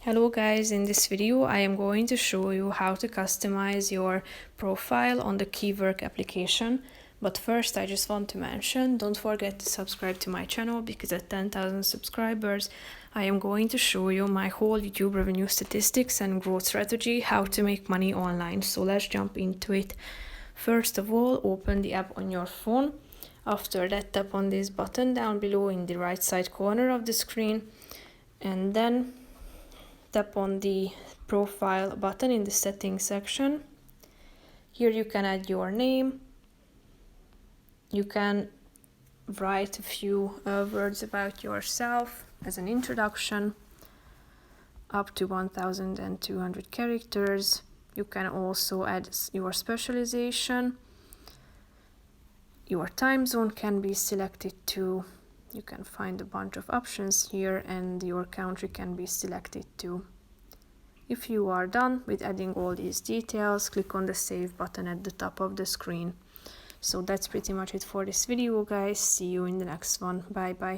Hello guys, in this video I am going to show you how to customize your profile on the Kwork application. But first I just want to mention, don't forget to subscribe to my channel because at 10,000 subscribers I am going to show you my whole YouTube revenue statistics and growth strategy, how to make money online. So let's jump into it. First of all, open the app on your phone. After that, tap on this button down below in the right side corner of the screen, and then tap on the profile button in the settings section. Here you can add your name. You can write a few words about yourself as an introduction, up to 1,200 characters. You can also add your specialization. Your time zone can be selected too. You can find a bunch of options here, and your country can be selected too. If you are done with adding all these details, click on the save button at the top of the screen. So that's pretty much it for this video, guys. See you in the next one. Bye bye.